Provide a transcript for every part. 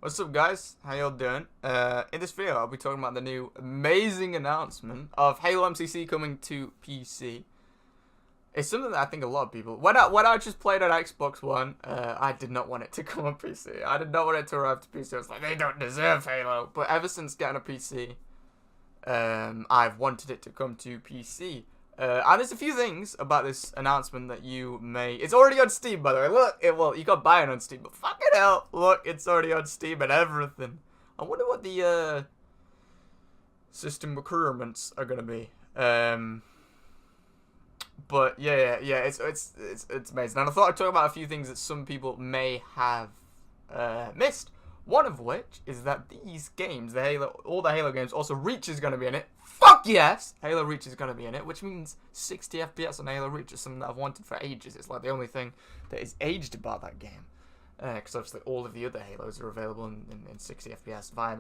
What's up, guys? How y'all doing? In this video, I'll be talking about the new amazing announcement of Halo MCC coming to PC. It's something that I think a lot of people... When I just played on Xbox One, I did not want it to come on PC. I did not want it to arrive to PC. I was like, they don't deserve Halo. But ever since getting a PC, I've wanted it to come to PC. And there's a few things about this announcement that you may... It's already on Steam, by the way. Look, well, you got buy it on Steam, but fucking hell, look, it's already on Steam and everything. I wonder what the system requirements are gonna be. But yeah, it's amazing. And I thought I'd talk about a few things that some people may have missed. One of which is that these games, all the Halo games, also Reach is going to be in it. Fuck yes! Halo Reach is going to be in it, which means 60 FPS on Halo Reach is something that I've wanted for ages. It's like the only thing that is aged about that game. Because obviously all of the other Halos are available in 60 FPS via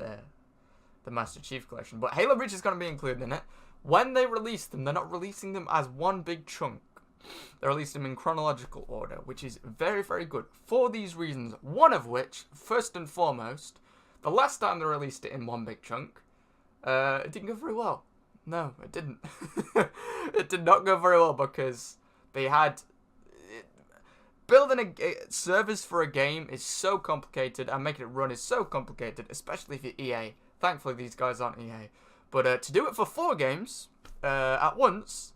the Master Chief Collection. But Halo Reach is going to be included in it. When they release them, they're not releasing them as one big chunk. They released them in chronological order, which is very, very good for these reasons. One of which, first and foremost, the last time they released it in one big chunk, it didn't go very well. No, it didn't. It did not go very well because they had... Building servers for a game is so complicated, and making it run is so complicated, especially if you're EA. Thankfully, these guys aren't EA. But to do it for 4 games at once...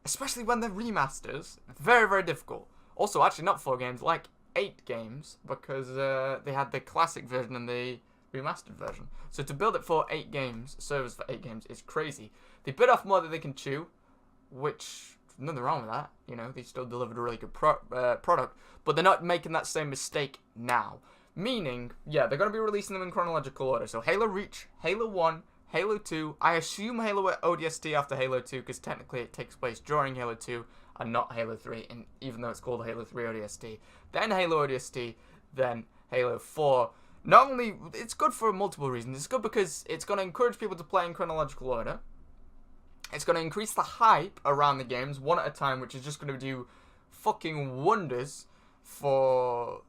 Especially when they're remasters, very, very difficult. Also, actually not 4 games, like 8 games, because they had the classic version and the remastered version. So to build it for 8 games, servers for 8 games, is crazy. They bit off more than they can chew, which, nothing wrong with that. You know, they still delivered a really good product, but they're not making that same mistake now. Meaning, yeah, they're going to be releasing them in chronological order. So Halo Reach, Halo 1, Halo 2, I assume Halo ODST after Halo 2, because technically it takes place during Halo 2 and not Halo 3, and even though it's called Halo 3 ODST. Then Halo ODST, then Halo 4. Not only, it's good for multiple reasons. It's good because it's going to encourage people to play in chronological order. It's going to increase the hype around the games, one at a time, which is just going to do fucking wonders for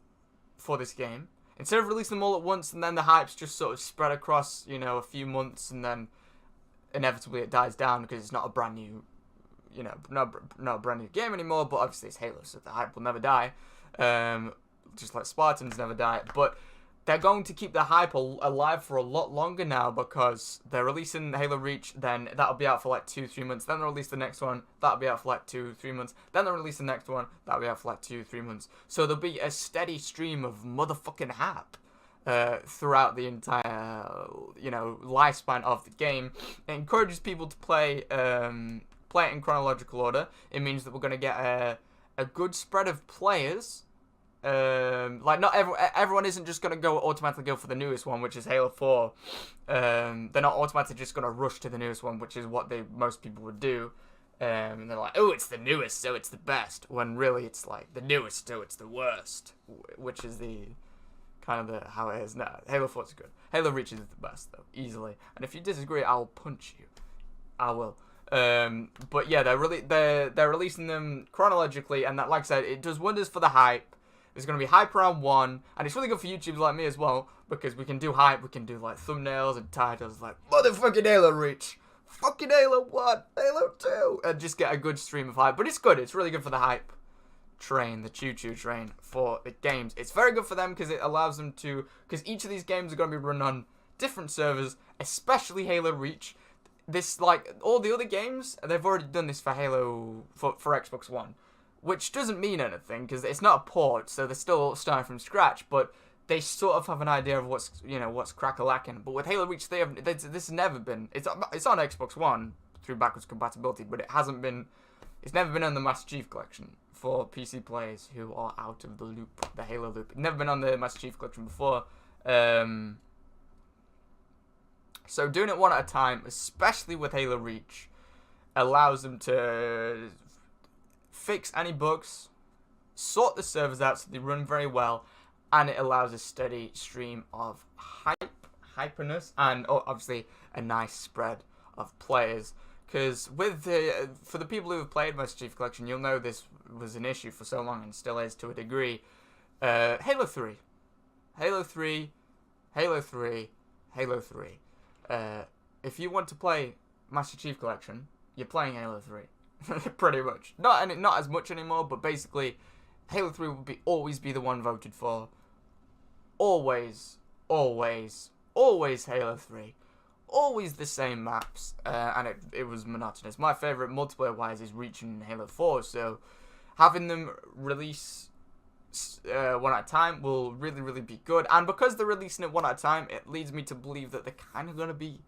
this game. Instead of releasing them all at once and then the hype's just sort of spread across, you know, a few months and then inevitably it dies down because it's not a brand new, you know, not a brand new game anymore, but obviously it's Halo, so the hype will never die. Just like Spartans never die. But they're going to keep the hype alive for a lot longer now because they're releasing Halo Reach, then that'll be out for like 2-3 months. Then they'll release the next one, that'll be out for like 2-3 months. Then they'll release the next one, that'll be out for like 2-3 months. So there'll be a steady stream of motherfucking hype throughout the entire, you know, lifespan of the game. It encourages people to play it in chronological order. It means that we're going to get a good spread of players. Like not everyone isn't just gonna automatically go for the newest one, which is Halo 4. They're not automatically just gonna rush to the newest one, which is what most people would do. And they're like, oh, it's the newest, so it's the best. When really it's like the newest, so it's the worst, which is the kind of how it is now. Halo 4 is good. Halo Reach is the best though, easily. And if you disagree, I'll punch you. I will. But yeah, they're releasing them chronologically, and that, like I said, it does wonders for the hype. There's going to be hype around 1, and it's really good for YouTubers like me as well, because we can do hype, we can do like thumbnails and titles like, motherfucking Halo Reach, fucking Halo 1, Halo 2, and just get a good stream of hype. But it's good, it's really good for the hype train, the choo-choo train for the games. It's very good for them because it allows them to, because each of these games are going to be run on different servers, especially Halo Reach. This, like, all the other games, they've already done this for Halo, for Xbox One. Which doesn't mean anything, because it's not a port, so they're still starting from scratch, but they sort of have an idea of what's crack-a-lacking. But with Halo Reach, this has never been, it's on Xbox One through backwards compatibility, but it's never been on the Master Chief Collection for PC players who are out of the loop, the Halo loop. It's never been on the Master Chief Collection before. So doing it one at a time, especially with Halo Reach, allows them to fix any bugs, sort the servers out so they run very well, and it allows a steady stream of hyperness, and obviously a nice spread of players. Because for the people who have played Master Chief Collection, you'll know this was an issue for so long and still is to a degree. Halo 3 Halo 3, Halo 3. If you want to play Master Chief Collection, you're playing Halo 3. Pretty much. Not as much anymore, but basically, Halo 3 will always be the one voted for. Always, always, always Halo 3. Always the same maps, and it was monotonous. My favourite multiplayer-wise is Reach and Halo 4, so having them release one at a time will really, really be good. And because they're releasing it one at a time, it leads me to believe that they're kind of going to be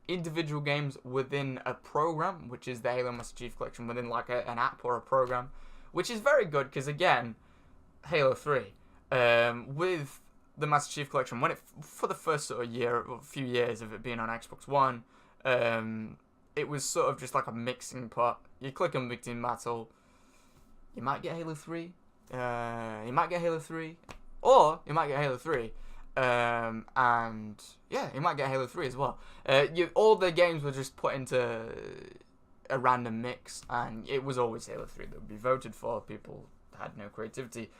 individual games within a program, which is the Halo Master Chief Collection, within like an app or a program, which is very good because, again, Halo 3, with the Master Chief Collection, when for the first sort of year or few years of it being on Xbox One, it was sort of just like a mixing pot. You click on Big Team Battle, you might get Halo 3, you might get Halo 3, or you might get Halo 3, and yeah, you might get Halo 3 as well. All the games were just put into a random mix, and it was always Halo 3 that would be voted for. People had no creativity.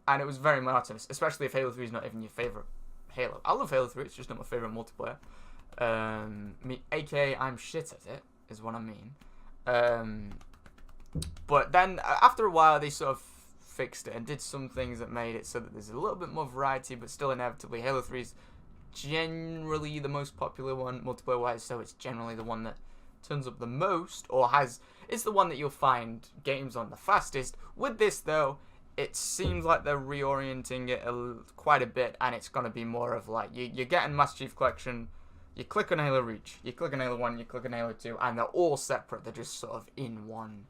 And it was very monotonous, especially if Halo 3 is not even your favourite Halo. I love Halo 3, it's just not my favourite multiplayer. AKA, I'm shit at it, is what I mean. But then, after a while, they sort of fixed it and did some things that made it so that there's a little bit more variety, but still inevitably, Halo 3 is generally the most popular one, multiplayer-wise, so it's generally the one that turns up the most, or it's the one that you'll find games on the fastest. With this, though, it seems like they're reorienting it quite a bit, and it's going to be more of like, you're getting Master Chief Collection, you click on Halo Reach, you click on Halo 1, you click on Halo 2, and they're all separate. They're just sort of in one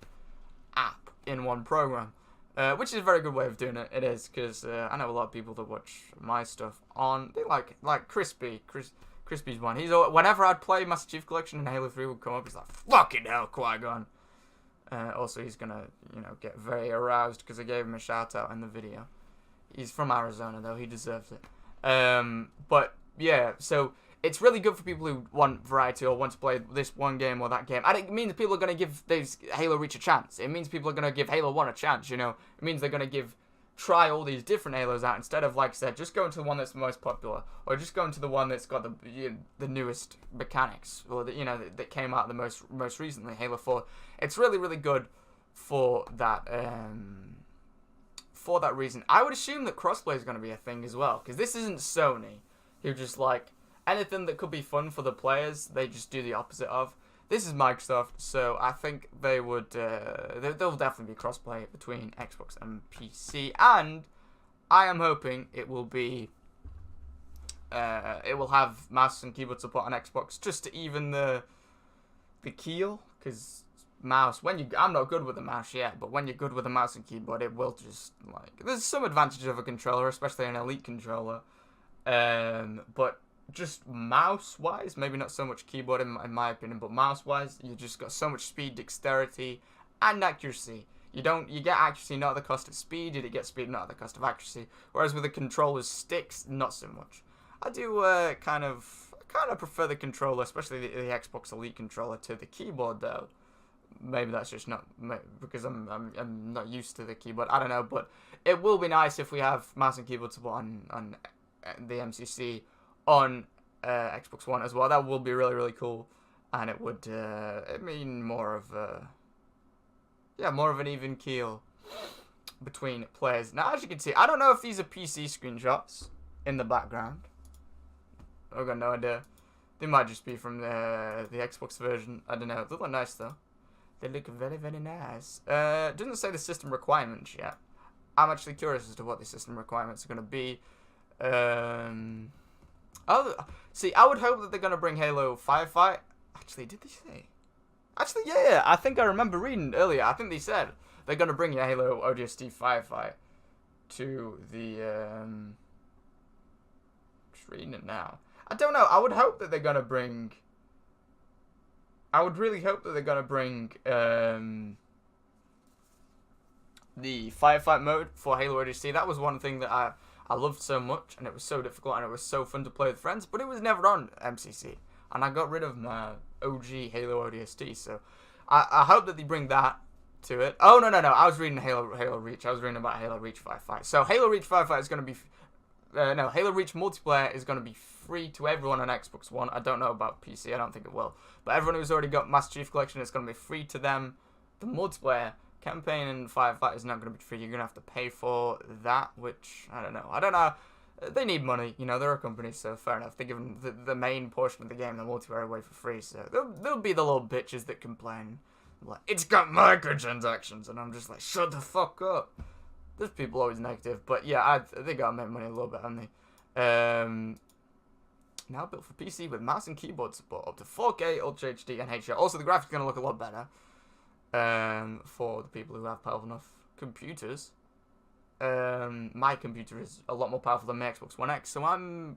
app, in one program, which is a very good way of doing it. It is, because I know a lot of people that watch my stuff on, they like Crispy's one. Whenever I'd play Master Chief Collection and Halo 3 would come up, he's like, fucking hell, Quigon. Also, he's gonna, get very aroused because I gave him a shout out in the video. He's from Arizona, though. He deserves it. But yeah, so it's really good for people who want variety or want to play this one game or that game. And it means people are gonna give these Halo Reach a chance. It means people are gonna give Halo 1 a chance. It means they're gonna try all these different Halos out instead of, like I said, just going to the one that's the most popular, or just going to the one that's got the newest mechanics, or that came out the most recently, Halo 4. It's really, really good for that reason. I would assume that crossplay is going to be a thing as well, because this isn't Sony, who just anything that could be fun for the players, they just do the opposite of. This is Microsoft, so I think they would, there'll definitely be crossplay between Xbox and PC, and I am hoping it will be, it will have mouse and keyboard support on Xbox, just to even the keel, because mouse, I'm not good with the mouse yet, but when you're good with the mouse and keyboard, it will just, there's some advantage of a controller, especially an Elite controller, but just mouse-wise, maybe not so much keyboard in my opinion, but mouse-wise, you just got so much speed, dexterity, and accuracy. You get accuracy not at the cost of speed, you get speed not at the cost of accuracy, whereas with the controller's sticks, not so much. I do kind of prefer the controller, especially the Xbox Elite controller, to the keyboard, though. Maybe that's just not because I'm not used to the keyboard. I don't know, but it will be nice if we have mouse and keyboard support on the MCC on Xbox One as well. That will be really, really cool, and it would mean more of an even keel between players. Now, as you can see, I don't know if these are PC screenshots in the background. I've got no idea. They might just be from the Xbox version. I don't know. They look nice though. They look very, very nice. Doesn't say the system requirements yet. I'm actually curious as to what the system requirements are going to be. See, I would hope that they're going to bring Halo Firefight. Actually, did they say? Actually, yeah, I think I remember reading earlier. I think they said they're going to bring your Halo ODST Firefight to the, just reading it now. I don't know. I would hope that they're going to bring, I would really hope that they're going to bring, the Firefight mode for Halo ODST. That was one thing that I loved so much, and it was so difficult, and it was so fun to play with friends, but it was never on MCC, and I got rid of my OG Halo ODST, so I hope that they bring that to it. Oh, no, I was reading Halo Reach. I was reading about Halo Reach Firefight. So Halo Reach Firefight is going to be no, Halo Reach multiplayer is going to be free to everyone on Xbox One. I don't know about PC. I don't think it will. But everyone who's already got Master Chief Collection, it's going to be free to them. The multiplayer campaign and Firefight is not going to be free. You're going to have to pay for that, which, I don't know. They need money. You know, they're a company, so fair enough. They're giving the main portion of the game, the multiplayer, away for free. So there'll be the little bitches that complain. Like, it's got microtransactions. And I'm just like, shut the fuck up. There's people always negative. But yeah, they got to make money a little bit, haven't they? Now built for PC with mouse and keyboard support up to 4K, Ultra HD, and HDR. Also, the graphics are going to look a lot better for the people who have powerful enough computers. My computer is a lot more powerful than my Xbox One X, so I'm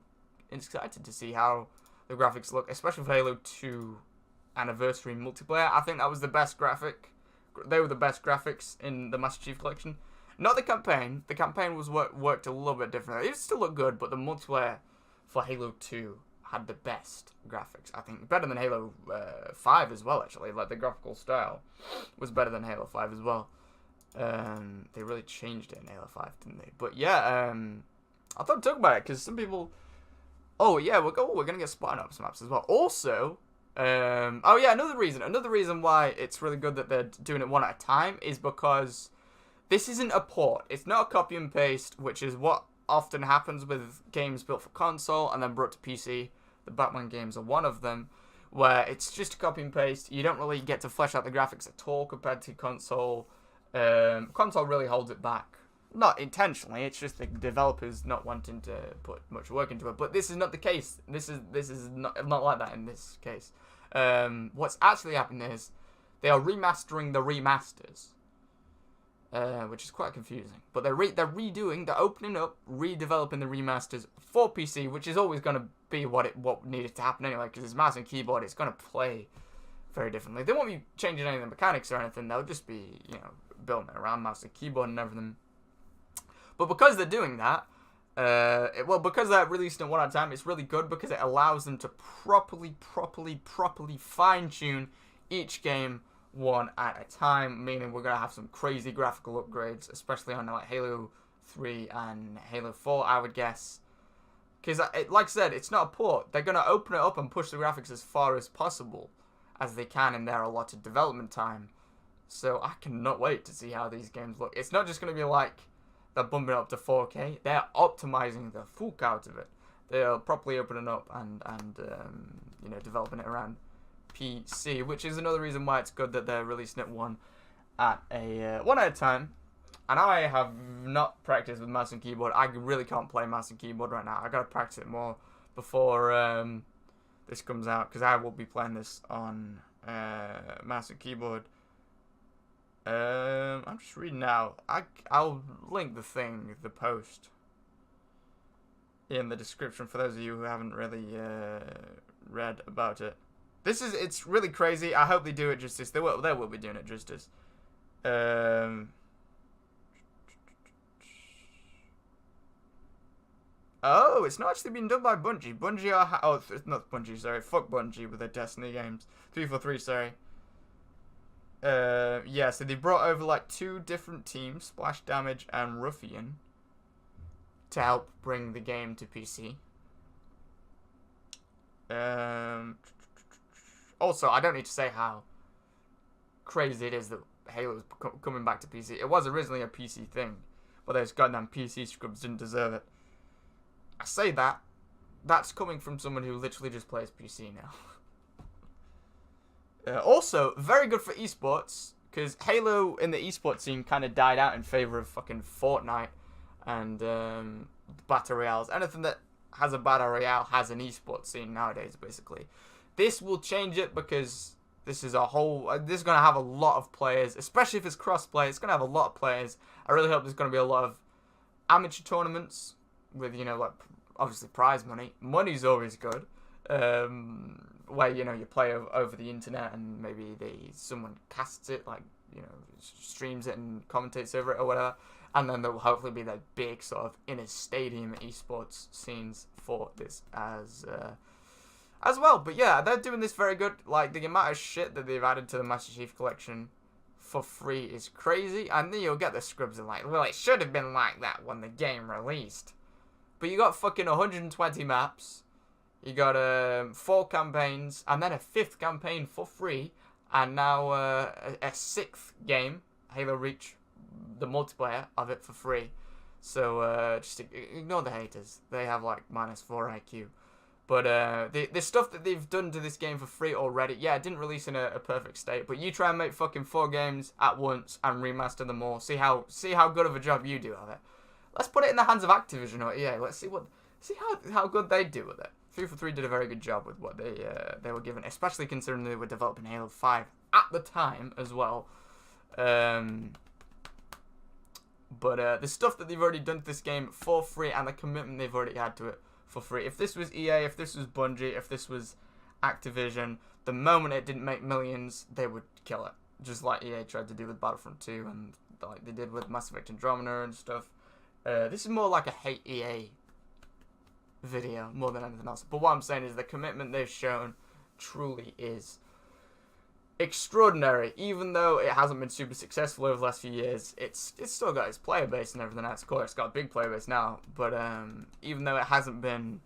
excited to see how the graphics look, especially for Halo 2 Anniversary multiplayer. I think that was the best graphic. They were the best graphics in the Master Chief Collection. Not the campaign. The campaign was worked a little bit differently. It still looked good, but the multiplayer for Halo 2 had the best graphics, I think. Better than Halo 5 as well, actually. Like, the graphical style was better than Halo 5 as well. They really changed it in Halo 5, didn't they? But yeah, I thought I'd talk about it, because some people... Oh, yeah, we're going to get Spartan Ops maps as well. Also, oh yeah, another reason why it's really good that they're doing it one at a time is because this isn't a port. It's not a copy and paste, which is what often happens with games built for console and then brought to PC. The Batman games are one of them, where it's just a copy and paste. You don't really get to flesh out the graphics at all compared to console. Console really holds it back. Not intentionally, it's just the developers not wanting to put much work into it. But this is not the case. This is not like that in this case. What's actually happening is they are remastering the remasters. Which is quite confusing. But they're opening up, redeveloping the remasters for PC, which is always going to be what needed to happen anyway, because it's mouse and keyboard, it's going to play very differently. They won't be changing any of the mechanics or anything, they'll just be, building it around mouse and keyboard and everything. But because they're doing that, because they're releasing it one at a time, it's really good because it allows them to properly fine-tune each game one at a time, meaning we're going to have some crazy graphical upgrades, especially on like Halo 3 and Halo 4, I would guess. Because, like I said, it's not a port. They're going to open it up and push the graphics as far as possible as they can in their allotted development time. So I cannot wait to see how these games look. It's not just going to be like they're bumping it up to 4K. They're optimizing the fuck out of it. They're properly opening up and developing it around PC, which is another reason why it's good that they're releasing it one at a time. And I have not practiced with mouse and keyboard. I really can't play mouse and keyboard right now. I gotta practice it more before this comes out, because I will be playing this on mouse and keyboard. I'm just reading now. I'll link the post in the description for those of you who haven't really read about it. It's really crazy. I hope they do it justice. They will be doing it justice. Oh, it's not actually been done by Bungie. Bungie are... it's not Bungie, sorry. Fuck Bungie with their Destiny games. 343, sorry. Yeah, so they brought over like 2 different teams, Splash Damage and Ruffian, to help bring the game to PC. Also, I don't need to say how crazy it is that Halo's coming back to PC. It was originally a PC thing, but those goddamn PC scrubs didn't deserve it. I say that. That's coming from someone who literally just plays PC now. Also, very good for esports, because Halo in the esports scene kind of died out in favor of fucking Fortnite and Battle Royales. Anything that has a Battle Royale has an esports scene nowadays, basically. This will change it, because this is this is going to have a lot of players, especially if it's cross-play. It's going to have a lot of players. I really hope there's going to be a lot of amateur tournaments with, like, obviously prize money. Money's always good. Where, you play over the internet and maybe someone casts it, like, streams it and commentates over it or whatever. And then there will hopefully be that big sort of inner stadium esports scenes for this as well. But yeah, they're doing this very good. Like, the amount of shit that they've added to the Master Chief Collection for free is crazy. And then you'll get the scrubs and like, well, it should have been like that when the game released. But you got fucking 120 maps. You got 4 campaigns, and then a 5th campaign for free, and now a 6th game, Halo Reach, the multiplayer of it for free. So just ignore the haters. They have like -4 IQ. But the stuff that they've done to this game for free already, yeah, it didn't release in a perfect state. But you try and make fucking 4 games at once and remaster them all. See how good of a job you do of it. Let's put it in the hands of Activision or EA. Let's see how good they do with it. 343 did a very good job with what they were given, especially considering they were developing Halo 5 at the time as well. But the stuff that they've already done to this game for free and the commitment they've already had to it for free. If this was EA, if this was Bungie, if this was Activision, the moment it didn't make millions, they would kill it. Just like EA tried to do with Battlefront 2 and like they did with Mass Effect Andromeda and stuff. This is more like a hate EA video more than anything else. But what I'm saying is the commitment they've shown truly is extraordinary. Even though it hasn't been super successful over the last few years, it's still got its player base and everything else. Of course, it's got a big player base now. But even though it hasn't been,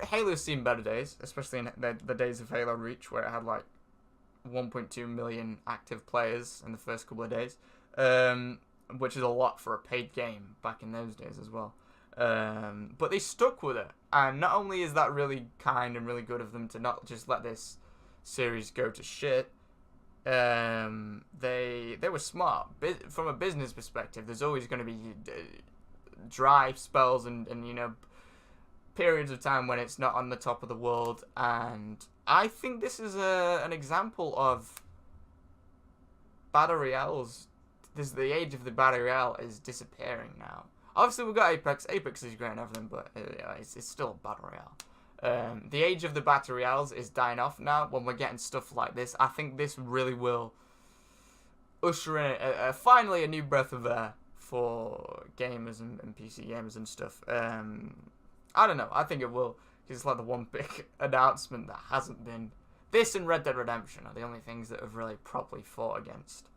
Halo's seen better days, especially in the days of Halo Reach, where it had like 1.2 million active players in the first couple of days, which is a lot for a paid game back in those days as well. But they stuck with it, and not only is that really kind and really good of them to not just let this series go to shit, they were smart. From a business perspective, there's always going to be dry spells and you know, periods of time when it's not on the top of the world, and I think this is an example of Battle Royales. The age of the Battle Royale is disappearing now. Obviously, we've got Apex. Apex is great and everything, but it's still a Battle Royale. The age of the Battle Royales is dying off now when we're getting stuff like this. I think this really will usher in finally a new breath of air for gamers and PC gamers and stuff. I don't know. I think it will, because it's like the one big announcement that hasn't been. This and Red Dead Redemption are the only things that have really properly fought against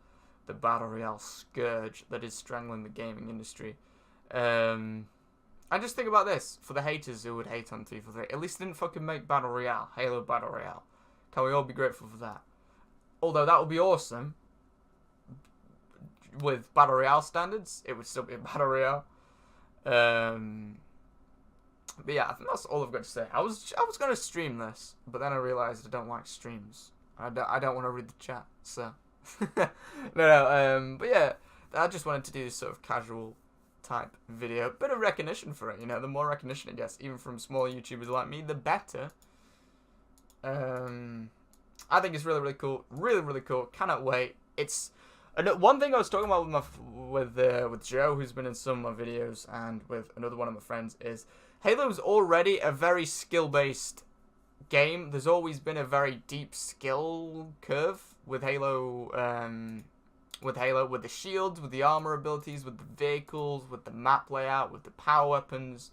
the Battle Royale scourge that is strangling the gaming industry. And just think about this, for the haters who would hate on 343, at least they didn't fucking make Battle Royale, Halo Battle Royale. Can we all be grateful for that? Although that would be awesome, with Battle Royale standards, it would still be a Battle Royale. But yeah, I think that's all I've got to say. I was going to stream this, but then I realised I don't like streams. I don't want to read the chat, so... But yeah, I just wanted to do this sort of casual type video. Bit of recognition for it, you know. The more recognition it gets, even from smaller YouTubers like me, the better. I think it's really, really cool. Really, really cool. Cannot wait. It's one thing I was talking about with Joe, who's been in some of my videos, and with another one of my friends, is Halo's already a very skill-based game. There's always been a very deep skill curve with Halo, with the shields, with the armor abilities, with the vehicles, with the map layout, with the power weapons.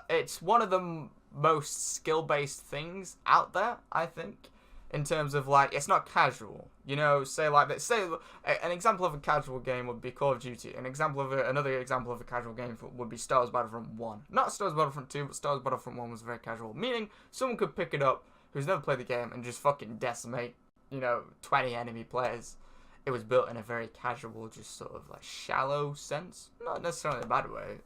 It's one of the most skill-based things out there, I think, in terms of, like, it's not casual. You know, say an example of a casual game would be Call of Duty. Another example of a casual game would be Star Wars Battlefront 1. Not Star Wars Battlefront 2, but Star Wars Battlefront 1 was very casual. Meaning, someone could pick it up who's never played the game and just fucking decimate, 20 enemy players. It was built in a very casual, just sort of, like, shallow sense. Not necessarily in a bad way,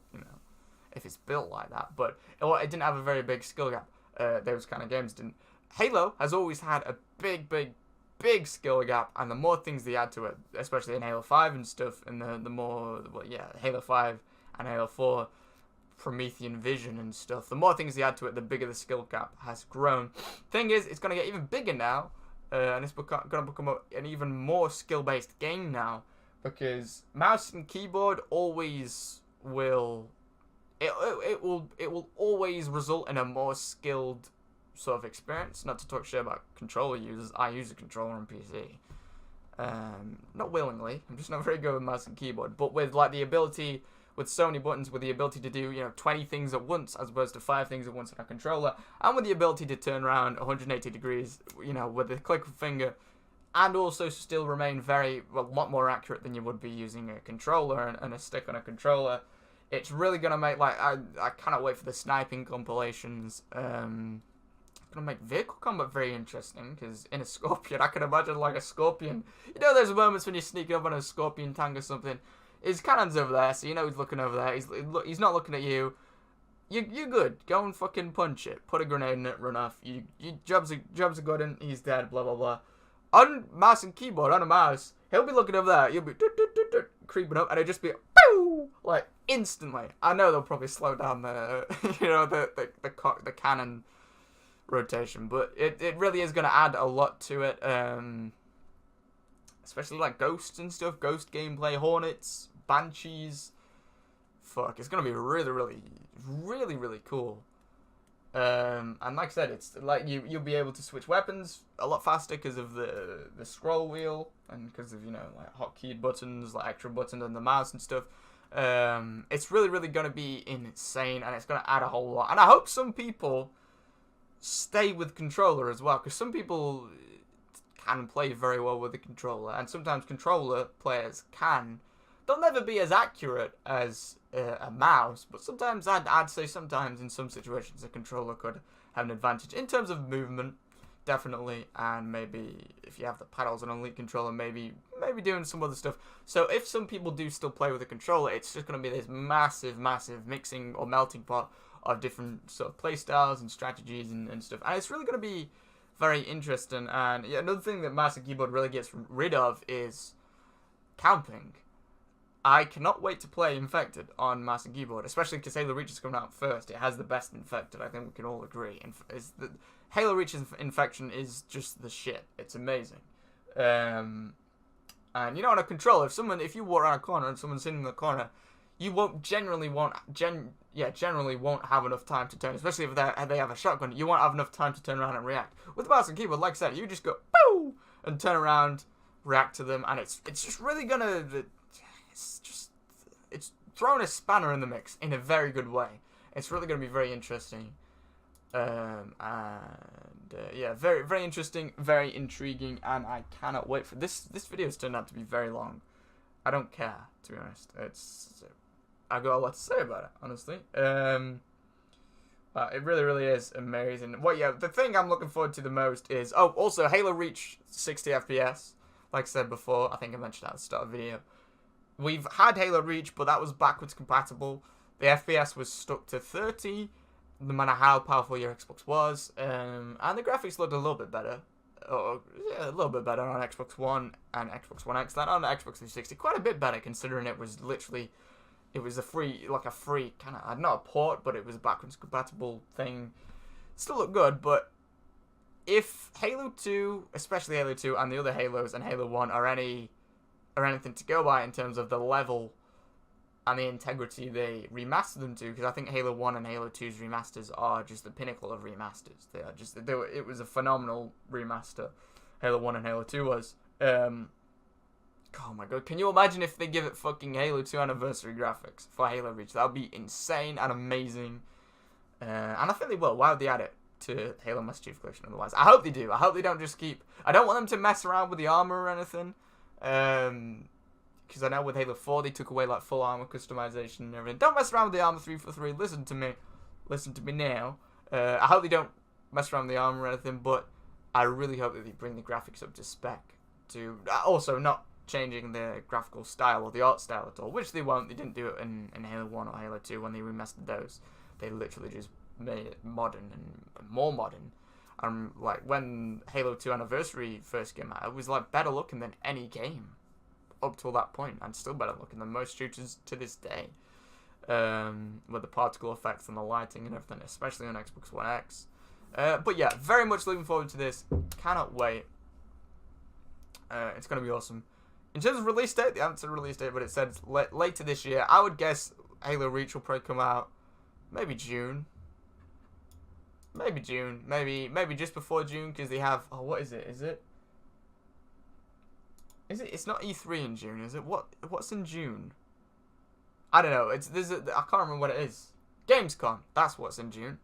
if it's built like that. But it didn't have a very big skill gap. Those kind of games didn't. Halo has always had a big skill gap, and the more things they add to it, especially in Halo 5 and stuff, and the more, Halo 5 and Halo 4, Promethean Vision and stuff, the more things they add to it, the bigger the skill gap has grown. Thing is, it's going to get even bigger now, and it's going to become an even more skill-based game now, because mouse and keyboard always will, it will always result in a more skilled sort of experience. Not to talk shit about controller users, I use a controller on PC. Not willingly, I'm just not very good with mouse and keyboard, but with like the ability, with so many buttons, with the ability to do 20 things at once as opposed to 5 things at once on a controller, and with the ability to turn around 180 degrees, with a click of a finger, and also still remain a lot more accurate than you would be using a controller and a stick on a controller. It's really gonna make, like, I cannot wait for the sniping compilations. It's gonna make vehicle combat very interesting, because in a Scorpion, I can imagine, like, a Scorpion. You know, there's moments when you're sneaking up on a Scorpion tank or something. His cannon's over there, so you know he's looking over there. He's not looking at you. You're good. Go and fucking punch it. Put a grenade in it, run off. Jobs are good and he's dead, blah, blah, blah. On mouse and keyboard, on a mouse, he'll be looking over there. You'll be creeping up, and it'll just be, boo! Like, instantly. I know they'll probably slow down the, you know, the cannon rotation, but it really is going to add a lot to it. Especially, like, ghosts and stuff. Ghost gameplay, Hornets, Banshees. Fuck, it's going to be really, really, really, really cool. And like I said, it's like you'll be able to switch weapons a lot faster because of the scroll wheel and because of, you know, like hotkeyed buttons, like extra buttons on the mouse and stuff. It's really, really going to be insane, and it's going to add a whole lot. And I hope some people stay with controller as well, because some people can play very well with the controller, and sometimes controller players can. They'll never be as accurate as a mouse, but sometimes I'd say sometimes in some situations a controller could have an advantage in terms of movement, definitely, and maybe if you have the paddles on an Elite controller, maybe doing some other stuff. So if some people do still play with a controller, it's just going to be this massive mixing or melting pot of different sort of play styles and strategies and stuff, and it's really going to be very interesting. And yeah, another thing that mouse and keyboard really gets rid of is camping. I cannot wait to play Infected on mouse and keyboard, especially because Halo Reach is coming out first. It has the best Infected, I think we can all agree. Halo Reach's Infection is just the shit. It's amazing. And you know, on a controller, if you walk around a corner and someone's sitting in the corner, you generally won't have enough time to turn, especially if they have a shotgun. You won't have enough time to turn around and react. With the mouse and keyboard, like I said, you just go boo and turn around, react to them, and it's just really gonna. It's throwing a spanner in the mix in a very good way. It's really going to be very interesting. Yeah, very, very interesting, very intriguing, and I cannot wait for this. This video has turned out to be very long. I don't care, to be honest. I've got a lot to say about it, honestly. It really, really is amazing. Well, yeah, the thing I'm looking forward to the most is, also Halo Reach 60 FPS. Like I said before, I think I mentioned that at the start of the video. We've had Halo Reach, but that was backwards compatible. The FPS was stuck to 30, no matter how powerful your Xbox was. And the graphics looked a little bit better. A little bit better on Xbox One and Xbox One X than on the Xbox 360. Quite a bit better, considering it was literally, it was a free kind of, not a port, but it was a backwards compatible thing. Still looked good, but if Halo 2, especially Halo 2 and the other Halos and Halo 1 are anything to go by in terms of the level and the integrity they remaster them to, because I think Halo 1 and Halo 2's remasters are just the pinnacle of remasters. It was a phenomenal remaster, Halo 1 and Halo 2 was. Oh my god, can you imagine if they give it fucking Halo 2 anniversary graphics for Halo Reach? That would be insane and amazing. And I think they will. Why would they add it to Halo Master Chief Collection otherwise? I hope they do. I hope they don't just keep... I don't want them to mess around with the armor or anything. Because I know with Halo 4 they took away like full armor customization and everything. Don't mess around with the armor 343. Listen to me now. I hope they don't mess around with the armor or anything, but I really hope that they bring the graphics up to spec. To also not changing the graphical style or the art style at all, which they won't. They didn't do it in Halo 1 or Halo 2 when they remastered those. They literally just made it modern and more modern. Like when Halo 2 Anniversary first came out, it was like better looking than any game up till that point, and still better looking than most shooters to this day. With the particle effects and the lighting and everything, especially on Xbox One X. But yeah, very much looking forward to this. Cannot wait. It's gonna be awesome. In terms of release date, they haven't said release date, but it said later this year. I would guess Halo Reach will probably come out maybe June. Maybe June, maybe just before June, because they have, what is it? Is it? It's not E3 in June, is it? What's in June? I don't know. I can't remember what it is. Gamescom, that's what's in June.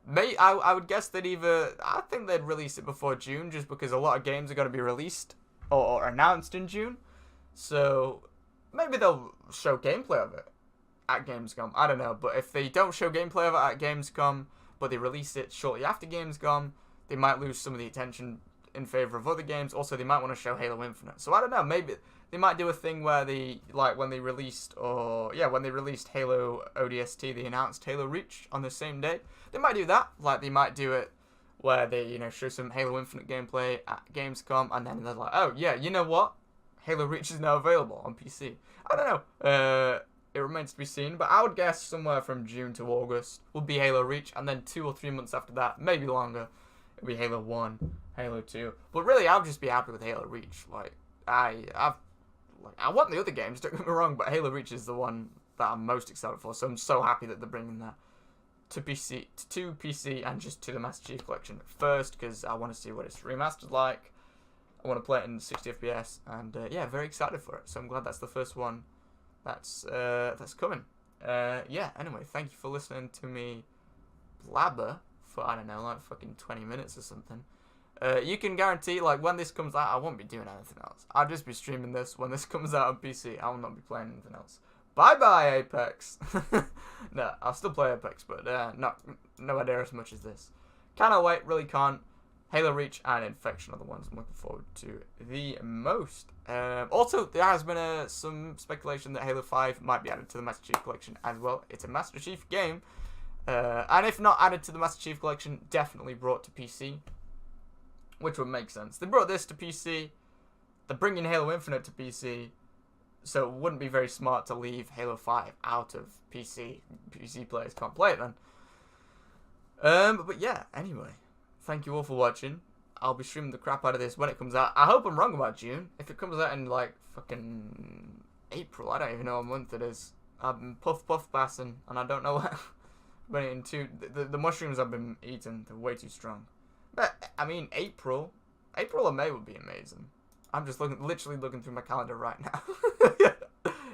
I would guess that I think they'd release it before June, just because a lot of games are going to be released or announced in June. So maybe they'll show gameplay of it at Gamescom. I don't know, but if they don't show gameplay of it at Gamescom, but they release it shortly after Gamescom, they might lose some of the attention in favor of other games. Also, they might want to show Halo Infinite. So I don't know, maybe they might do a thing where they, like when they released Halo ODST, they announced Halo Reach on the same day. They might do that. Like they might do it where they, you know, show some Halo Infinite gameplay at Gamescom, and then they're like, oh yeah, you know what? Halo Reach is now available on PC. I don't know. It remains to be seen, but I would guess somewhere from June to August will be Halo Reach, and then 2 or 3 months after that, maybe longer, it'll be Halo 1, Halo 2. But really, I'll just be happy with Halo Reach. Like, I want the other games, don't get me wrong, but Halo Reach is the one that I'm most excited for, so I'm so happy that they're bringing that to PC, and just to the Master Chief Collection first, because I want to see what it's remastered like. I want to play it in 60 FPS, and yeah, very excited for it. So I'm glad that's the first one that's coming. Yeah, anyway, thank you for listening to me blabber for, I don't know, like fucking 20 minutes or something. You can guarantee, like, when this comes out, I won't be doing anything else. I'll just be streaming this when this comes out on PC. I will not be playing anything else. Bye-bye, Apex. No, I'll still play Apex, but nowhere near as much as this. Cannot wait, really can't. Halo Reach and Infection are the ones I'm looking forward to the most. Also, there has been some speculation that Halo 5 might be added to the Master Chief Collection as well. It's a Master Chief game. And if not added to the Master Chief Collection, definitely brought to PC. Which would make sense. They brought this to PC. They're bringing Halo Infinite to PC. So it wouldn't be very smart to leave Halo 5 out of PC. PC players can't play it then. But yeah, anyway. Thank you all for watching. I'll be streaming the crap out of this when it comes out. I hope I'm wrong about June. If it comes out in, like, fucking April, I don't even know what month it is. I've been puff passing, and I don't know what. But the mushrooms I've been eating, they're way too strong. But, I mean, April or May would be amazing. I'm just literally looking through my calendar right now.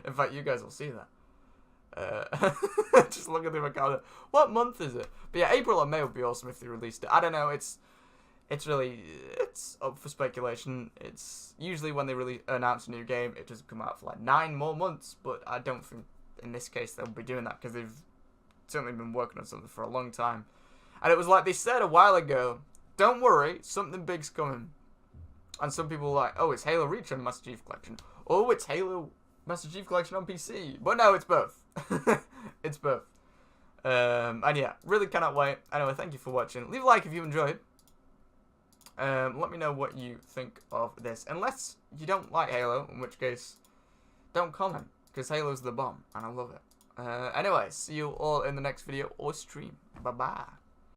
In fact, you guys will see that. Just looking through my calendar. What month is it? But yeah, April or May would be awesome if they released it. I don't know. It's up for speculation. It's usually when they announce a new game, it doesn't come out for like 9 more months. But I don't think in this case they'll be doing that, because they've certainly been working on something for a long time. And it was like they said a while ago, don't worry, something big's coming. And some people were like, oh, it's Halo Reach on Master Chief Collection. Oh, it's Halo Master Chief Collection on PC. But no, it's both. It's both. And yeah, really cannot wait. Anyway, thank you for watching. Leave a like if you enjoyed. Let me know what you think of this. Unless you don't like Halo, in which case, don't comment. Because Halo's the bomb, and I love it. Anyway, see you all in the next video or stream. Bye-bye.